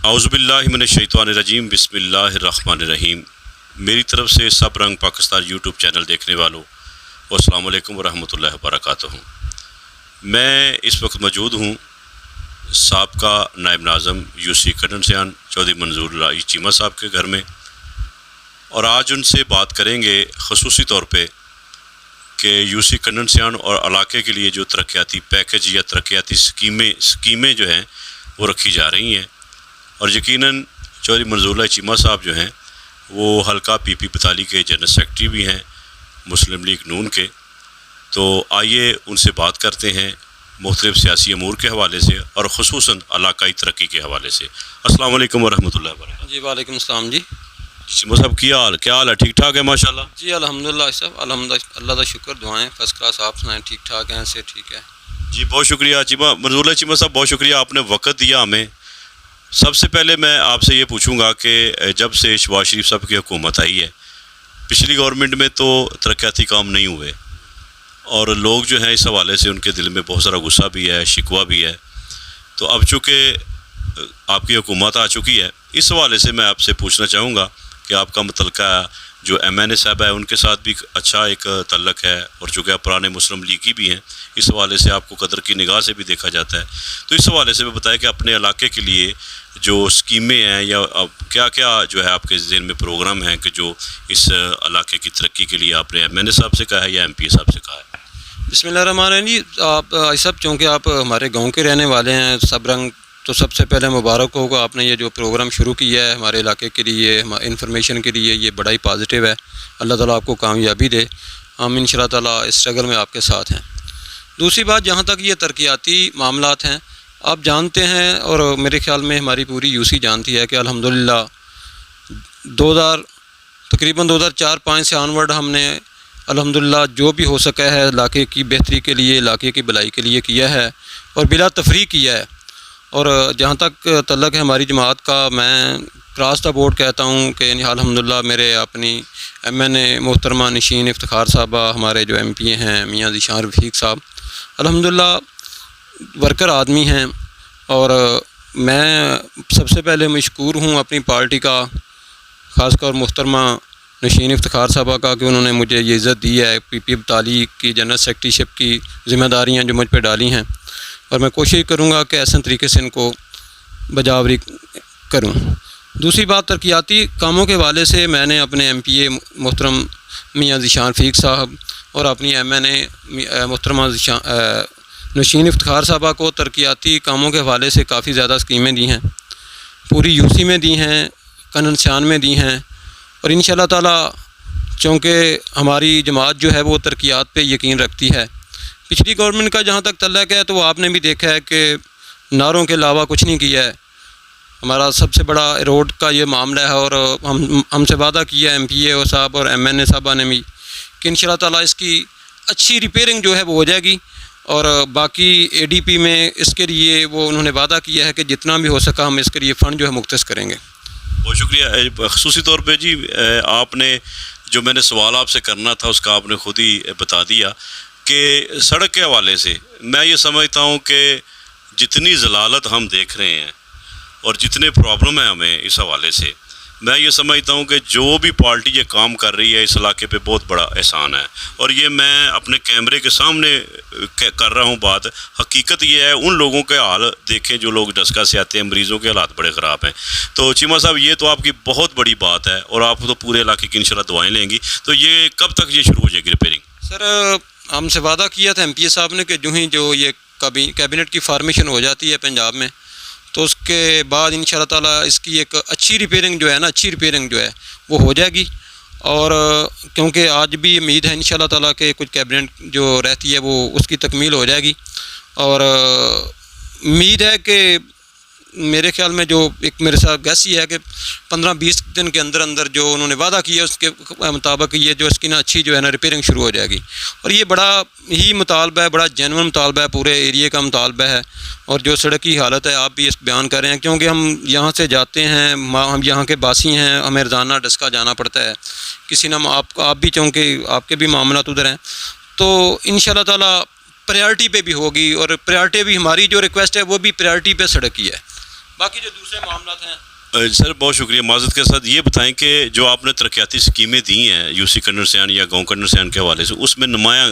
اعوذ باللہ من الشیطان الرجیم، بسم اللہ الرحمن الرحیم۔ میری طرف سے سب رنگ پاکستان یوٹیوب چینل دیکھنے والوں کو السلام علیکم ورحمۃ اللہ وبرکاتہ۔ میں اس وقت موجود ہوں سابقہ نائب ناظم یو سی کنڈنسیان چودھری منظور اللہ چیمہ صاحب کے گھر میں، اور آج ان سے بات کریں گے خصوصی طور پہ کہ یو سی کنڈنسیان اور علاقے کے لیے جو ترقیاتی پیکج یا ترقیاتی اسکیمیں جو ہیں وہ رکھی جا رہی ہیں، اور یقیناً چودھری منظور اللہ چیمہ صاحب جو ہیں وہ حلقہ پی پی بتالی کے جنرل سیکرٹری بھی ہیں مسلم لیگ نون کے۔ تو آئیے ان سے بات کرتے ہیں مختلف سیاسی امور کے حوالے سے اور خصوصاً علاقائی ترقی کے حوالے سے۔ السلام علیکم ورحمۃ اللہ وبرکاتہ۔ جی وعلیکم السلام جی۔ چیمہ صاحب کیا حال ہے؟ ٹھیک ٹھاک ہے ماشاءاللہ؟ جی الحمدللہ صاحب، الحمدللہ، اللہ کا شکر، دعائیں فرسٹ کلاس، آپ سنائیں ٹھیک ٹھاک ہیں؟ سے ٹھیک ہے جی، بہت شکریہ چیمہ منظور اللہ چیمہ صاحب، بہت شکریہ، آپ نے وقت دیا ہمیں۔ سب سے پہلے میں آپ سے یہ پوچھوں گا کہ جب سے شہباز شریف صاحب کی حکومت آئی ہے، پچھلی گورنمنٹ میں تو ترقیاتی کام نہیں ہوئے، اور لوگ جو ہیں اس حوالے سے ان کے دل میں بہت سارا غصہ بھی ہے، شکوہ بھی ہے۔ تو اب چونکہ آپ کی حکومت آ چکی ہے، اس حوالے سے میں آپ سے پوچھنا چاہوں گا کہ آپ کا متعلقہ جو ایم این اے صاحب ہے ان کے ساتھ بھی اچھا ایک تعلق ہے، اور چونکہ آپ پرانے مسلم لیگی بھی ہیں، اس حوالے سے آپ کو قدر کی نگاہ سے بھی دیکھا جاتا ہے۔ تو اس حوالے سے میں بتائیں کہ اپنے علاقے کے لیے جو اسکیمیں ہیں یا کیا کیا جو ہے آپ کے ذہن میں پروگرام ہیں کہ جو اس علاقے کی ترقی کے لیے آپ نے ایم این اے صاحب سے کہا ہے یا ایم پی اے صاحب سے کہا ہے؟ بسم اللہ الرحمن الرحیم۔ جی آپ سب چونکہ آپ ہمارے گاؤں کے رہنے والے ہیں سب رنگ، تو سب سے پہلے مبارک ہوگا آپ نے یہ جو پروگرام شروع کیا ہے ہمارے علاقے کے لیے انفارمیشن کے لیے، یہ بڑا ہی پازیٹیو ہے۔ اللہ تعالیٰ آپ کو کامیابی دے، ہم ان شاء اللہ تعالیٰ اس اسٹرگل میں آپ کے ساتھ ہیں۔ دوسری بات، جہاں تک یہ ترقیاتی معاملات ہیں، آپ جانتے ہیں اور میرے خیال میں ہماری پوری یو سی جانتی ہے کہ الحمدللہ تقریباً 2004-05 سے آنورڈ ہم نے الحمدللہ جو بھی ہو سکا ہے علاقے کی بہتری کے لیے، علاقے کی بھلائی کے لیے کیا ہے، اور بلا تفریق کیا ہے۔ اور جہاں تک تعلق ہے ہماری جماعت کا، میں کراس دا بورڈ کہتا ہوں کہ الحمدللہ میرے اپنی ایم این اے محترمہ نشین افتخار صاحبہ، ہمارے جو ایم پی اے ہیں میاں ذیشان رفیق صاحب، الحمدللہ ورکر آدمی ہیں، اور میں سب سے پہلے مشکور ہوں اپنی پارٹی کا، خاص کر محترمہ نشین افتخار صاحبہ کا، کہ انہوں نے مجھے یہ عزت دی ہے، پی پی بتالی کی جنرل سیکرٹری شپ کی ذمہ داریاں جو مجھ پہ ڈالی ہیں، اور میں کوشش کروں گا کہ ایسے طریقے سے ان کو بجاوری کروں۔ دوسری بات، ترقیاتی کاموں کے حوالے سے میں نے اپنے ایم پی اے محترم میاں ذیشان رفیق صاحب اور اپنی ایم این اے محترمہ نشین افتخار صاحبہ کو ترقیاتی کاموں کے حوالے سے کافی زیادہ اسکیمیں دی ہیں، پوری یو سی میں دی ہیں، کننسیان میں دی ہیں، اور ان شاء اللہ تعالیٰ چونکہ ہماری جماعت جو ہے وہ ترقیات پہ یقین رکھتی ہے۔ پچھلی گورنمنٹ کا جہاں تک تعلق ہے تو آپ نے بھی دیکھا ہے کہ نعروں کے علاوہ کچھ نہیں کیا ہے۔ ہمارا سب سے بڑا روڈ کا یہ معاملہ ہے، اور ہم سے وعدہ کیا ایم پی اے صاحب اور ایم این اے صاحبہ نے بھی کہ ان شاء اللہ تعالیٰ اس کی اچھی ریپیئرنگ جو ہے وہ ہو جائے گی، اور باقی اے ڈی پی میں اس کے لیے وہ انہوں نے وعدہ کیا ہے کہ جتنا بھی ہو سکا ہم اس کے لیے فنڈ جو ہے مختص کریں گے۔ بہت شکریہ۔ خصوصی طور پہ جی آپ نے جو میں نے سوال آپ سے کرنا تھا اس کا آپ نے خود ہی بتا دیا کہ سڑک کے حوالے سے میں یہ سمجھتا ہوں کہ جتنی ضلالت ہم دیکھ رہے ہیں اور جتنے پرابلم ہیں ہمیں اس حوالے سے، میں یہ سمجھتا ہوں کہ جو بھی پارٹی یہ کام کر رہی ہے اس علاقے پہ بہت بڑا احسان ہے، اور یہ میں اپنے کیمرے کے سامنے کر رہا ہوں بات۔ حقیقت یہ ہے، ان لوگوں کے حال دیکھیں جو لوگ ڈسکا سے آتے ہیں، مریضوں کے حالات بڑے خراب ہیں۔ تو چیمہ صاحب یہ تو آپ کی بہت بڑی بات ہے، اور آپ تو پورے علاقے کی انشاءاللہ دعائیں لیں گی۔ تو یہ کب تک یہ شروع ہو جائے گی ریپیئرنگ؟ سر ہم سے وعدہ کیا تھا ایم پی اے صاحب نے کہ جو ہی جو یہ کیبنٹ کی فارمیشن ہو جاتی ہے پنجاب میں، تو اس کے بعد ان شاء اللہ تعالیٰ اس کی ایک اچھی ریپیئرنگ جو ہے وہ ہو جائے گی، اور کیونکہ آج بھی امید ہے ان شاء اللہ تعالیٰ کہ کچھ کیبنٹ جو رہتی ہے وہ اس کی تکمیل ہو جائے گی، اور امید ہے کہ میرے خیال میں جو ایک میرے ساتھ گیس یہ ہے کہ 15-20 دن کے اندر جو انہوں نے وعدہ کیا اس کے مطابق یہ جو اس کی اچھی جو ہے ریپیئرنگ شروع ہو جائے گی، اور یہ بڑا ہی مطالبہ ہے، بڑا جینون مطالبہ ہے، پورے ایریے کا مطالبہ ہے۔ اور جو سڑک کی حالت ہے آپ بھی اس بیان کر رہے ہیں، کیونکہ ہم یہاں سے جاتے ہیں، ہم یہاں کے باسی ہیں، ہمیں روزانہ ڈسکا جانا پڑتا ہے، کسی نہ آپ بھی چونکہ آپ کے بھی معاملات ادھر ہیں، تو ان شاء اللہ تعالیٰ پریارٹی پہ بھی ہوگی، اور پریارٹی بھی ہماری جو ریکویسٹ ہے وہ بھی پریارٹی پہ سڑک کی ہے۔ باقی جو دوسرے معاملات ہیں سر بہت شکریہ. معذرت کے ساتھ یہ بتائیں کہ جو آپ نے ترقیاتی اسکیمیں دی ہیں یو سی کنر سیان یا گاؤں کنر سیان کے حوالے سے, اس میں نمایاں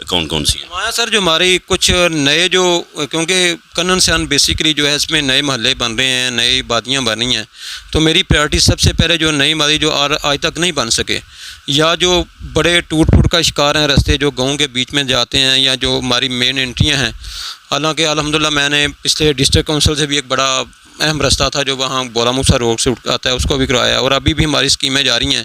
کون کون سی ہیں؟ نمایاں سر جو ہماری کچھ نئے جو, کیونکہ کنن سیان بیسیکلی جو ہے اس میں نئے محلے بن رہے ہیں, نئی بادیاں بن رہی ہیں, تو میری پریورٹی سب سے پہلے جو نئی مادی جو آج تک نہیں بن سکے یا جو بڑے ٹوٹ پھوٹ کا شکار ہیں راستے جو گاؤں کے بیچ میں جاتے ہیں یا جو ہماری مین انٹریاں ہیں, حالانکہ الحمدللہ میں نے پچھلے ڈسٹرکٹ کونسل سے بھی ایک بڑا اہم رستہ تھا جو وہاں بولا موسا روڈ سے آتا ہے اس کو بھی کروایا, اور ابھی بھی ہماری اسکیمیں جاری ہیں.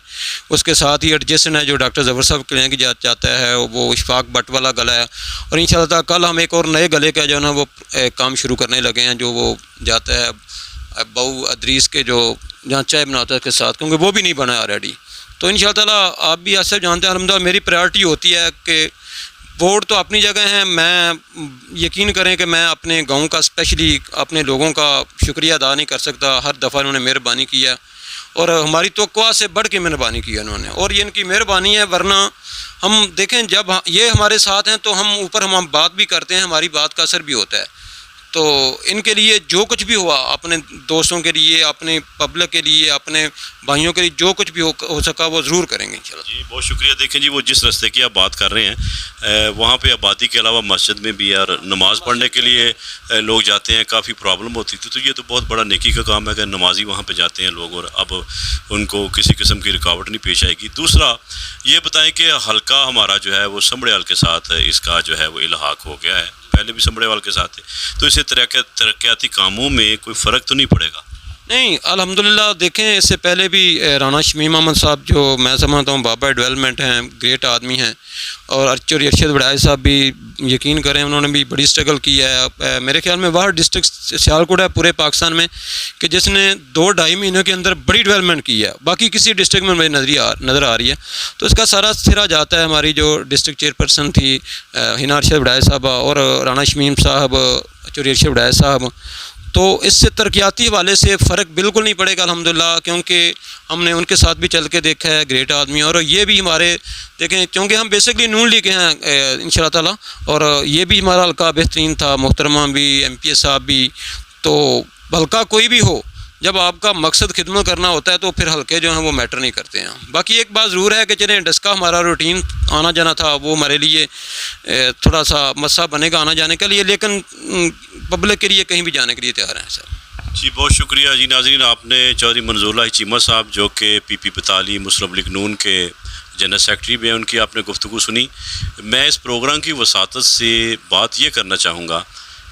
اس کے ساتھ ہی ایڈجسٹن ہے جو ڈاکٹر ظفر صاحب کلینک جاتا ہے, وہ اشفاق بٹ والا گلا ہے, اور انشاءاللہ تعالی کل ہم ایک اور نئے گلے کا جو ہے نا وہ کام شروع کرنے لگے ہیں, جو وہ جاتا ہے بہو ادریس کے جو جہاں چائے بناتا ہے اس کے ساتھ, کیونکہ وہ بھی نہیں بنا ہے آلریڈی. تو انشاءاللہ تعالی آپ بھی ایسے جانتے ہیں الحمدللہ میری پریورٹی ہوتی ہے کہ ووٹ تو اپنی جگہ ہیں, میں یقین کریں کہ میں اپنے گاؤں کا اسپیشلی اپنے لوگوں کا شکریہ ادا نہیں کر سکتا. ہر دفعہ انہوں نے مہربانی کیا اور ہماری توقع سے بڑھ کے مہربانی کی انہوں نے, اور یہ ان کی مہربانی ہے. ورنہ ہم دیکھیں جب یہ ہمارے ساتھ ہیں تو ہم اوپر ہم بات بھی کرتے ہیں, ہماری بات کا اثر بھی ہوتا ہے. تو ان کے لیے جو کچھ بھی ہوا, اپنے دوستوں کے لیے, اپنے پبلک کے لیے, اپنے بھائیوں کے لیے جو کچھ بھی ہو سکا وہ ضرور کریں گے انشاءاللہ. جی بہت شکریہ. دیکھیں جی وہ جس راستے کی آپ بات کر رہے ہیں وہاں پہ آبادی کے علاوہ مسجد میں بھی اور نماز پڑھنے کے لیے لوگ جاتے ہیں, کافی پرابلم ہوتی تھی. تو یہ تو بہت بڑا نیکی کا کام ہے کہ نمازی وہاں پہ جاتے ہیں لوگ, اور اب ان کو کسی قسم کی رکاوٹ نہیں پیش آئے گی. دوسرا یہ بتائیں کہ حلقہ ہمارا جو ہے وہ سمبڑیال کے ساتھ اس کا جو ہے وہ الحاق ہو گیا ہے, پہلے بھی سمبڑیال کے ساتھ تھے, تو اسے ترقیاتی کاموں میں کوئی فرق تو نہیں پڑے گا؟ نہیں الحمدللہ دیکھیں اس سے پہلے بھی رانا شمیم احمد صاحب جو میں سمجھتا ہوں بابا ڈیولپمنٹ ہیں, گریٹ آدمی ہیں, اور چوری ارشد وڑائے صاحب بھی یقین کریں انہوں نے بھی بڑی اسٹرگل کی ہے. میرے خیال میں وہ ڈسٹرکٹ سیالکوٹ ہے پورے پاکستان میں کہ جس نے 2-2.5 مہینوں کے اندر بڑی ڈیولپمنٹ کی ہے, باقی کسی ڈسٹرکٹ میں مجھے نظر آ رہی ہے. تو اس کا سارا سرا جاتا ہے ہماری جو ڈسٹرکٹ چیئرپرسن تھی ہنا ارشد وڑائے صاحبہ اور رانا شمیم صاحب, چوری ارشد وڑائے صاحب. تو اس سے ترقیاتی حوالے سے فرق بالکل نہیں پڑے گا الحمدللہ, کیونکہ ہم نے ان کے ساتھ بھی چل کے دیکھا ہے, گریٹ آدمی. اور یہ بھی ہمارے دیکھیں کیونکہ ہم بیسکلی نون لیگ کے ہیں انشاءاللہ تعالی, اور یہ بھی ہمارا حلقہ بہترین تھا, محترمہ بھی, ایم پی اے صاحب بھی. تو حلقہ کوئی بھی ہو, جب آپ کا مقصد خدمت کرنا ہوتا ہے تو پھر حلقے جو ہیں وہ میٹر نہیں کرتے ہیں. باقی ایک بات ضرور ہے کہ چلیں ڈسکا ہمارا روٹین آنا جانا تھا, وہ ہمارے لیے تھوڑا سا مسئلہ بنے گا آنا جانے کے لیے, لیکن پبلک کے لیے کہیں بھی جانے کے لیے تیار ہیں سر. جی بہت شکریہ. جی ناظرین, آپ نے چودھری منظور اللہ چیمہ صاحب جو کہ پی پی پتالی مسلم لیگ نون کے جنرل سیکرٹری بھی ہیں, ان کی آپ نے گفتگو سنی. میں اس پروگرام کی وساطت سے بات یہ کرنا چاہوں گا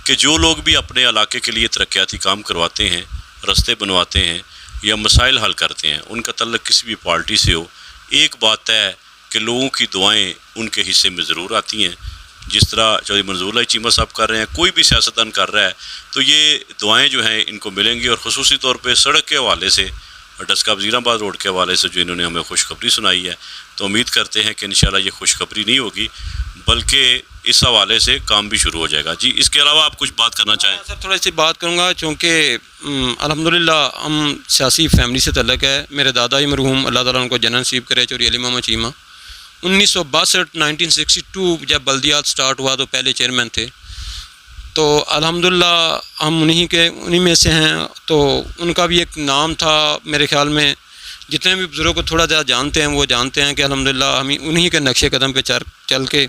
کہ جو لوگ بھی اپنے علاقے کے لیے ترقیاتی کام کرواتے ہیں, رستے بنواتے ہیں یا مسائل حل کرتے ہیں, ان کا تعلق کسی بھی پارٹی سے ہو, ایک بات ہے کہ لوگوں کی دعائیں ان کے حصے میں ضرور آتی ہیں. جس طرح چودھری منظور اللہ چیمہ صاحب کر رہے ہیں, کوئی بھی سیاستدان کر رہا ہے, تو یہ دعائیں جو ہیں ان کو ملیں گی. اور خصوصی طور پہ سڑک کے حوالے سے, ڈسکا وزیر آباد روڈ کے حوالے سے جو انہوں نے ہمیں خوشخبری سنائی ہے, تو امید کرتے ہیں کہ انشاءاللہ یہ خوشخبری نہیں ہوگی بلکہ اس حوالے سے کام بھی شروع ہو جائے گا. جی اس کے علاوہ آپ کچھ بات کرنا چاہیں؟ سر تھوڑی سی بات کروں گا, چونکہ الحمدللہ ہم سیاسی فیملی سے تعلق ہے. میرے دادا ہی مرحوم اللہ تعالیٰ ان کو جنت نصیب کرے, چوری علی محمد چیمہ 1962 جب بلدیات سٹارٹ ہوا تو پہلے چیئرمین تھے. تو الحمدللہ ہم انہی میں سے ہیں. تو ان کا بھی ایک نام تھا, میرے خیال میں جتنے بھی بزرگوں کو تھوڑا زیادہ جانتے ہیں وہ جانتے ہیں کہ الحمدللہ ہم انہی کے نقش قدم پہ چل کے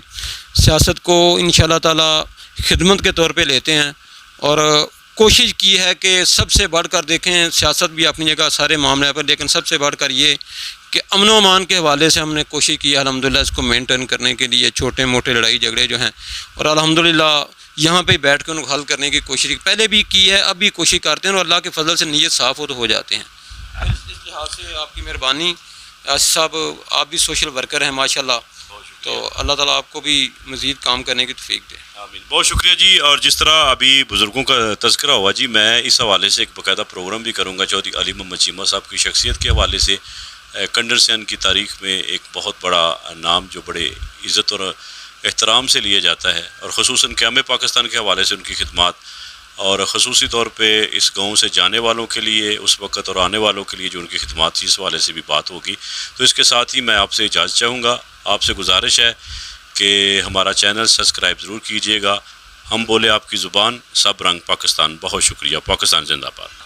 سیاست کو انشاءاللہ تعالی خدمت کے طور پہ لیتے ہیں. اور کوشش کی ہے کہ سب سے بڑھ کر دیکھیں, سیاست بھی اپنی جگہ سارے معاملے پر, لیکن سب سے بڑھ کر یہ کہ امن و امان کے حوالے سے ہم نے کوشش کی الحمدللہ اس کو مینٹین کرنے کے لیے. چھوٹے موٹے لڑائی جھگڑے جو ہیں, اور الحمدللہ یہاں پہ بیٹھ کے ان کو حل کرنے کی کوشش پہلے بھی کی ہے, اب بھی کوشش کرتے ہیں, اور اللہ کے فضل سے نیت صاف ہو تو ہو جاتے ہیں. اس لحاظ سے آپ کی مہربانی. آصف صاحب آپ بھی سوشل ورکر ہیں ماشاءاللہ, تو اللہ تعالیٰ آپ کو بھی مزید کام کرنے کی توفیق دے. آمین. بہت شکریہ جی. اور جس طرح ابھی بزرگوں کا تذکرہ ہوا جی, میں اس حوالے سے ایک باقاعدہ پروگرام بھی کروں گا. چودھری علی محمد چیمہ صاحب کی شخصیت کے حوالے سے کنڈر سین کی تاریخ میں ایک بہت بڑا نام جو بڑے عزت اور احترام سے لیا جاتا ہے, اور خصوصاً قیام پاکستان کے حوالے سے ان کی خدمات, اور خصوصی طور پہ اس گاؤں سے جانے والوں کے لیے اس وقت اور آنے والوں کے لیے جو ان کی خدمات تھی, اس حوالے سے بھی بات ہوگی. تو اس کے ساتھ ہی میں آپ سے اجازت چاہوں گا. آپ سے گزارش ہے کہ ہمارا چینل سبسکرائب ضرور کیجیے گا. ہم بولے آپ کی زبان, سب رنگ پاکستان. بہت شکریہ. پاکستان زندہ باد.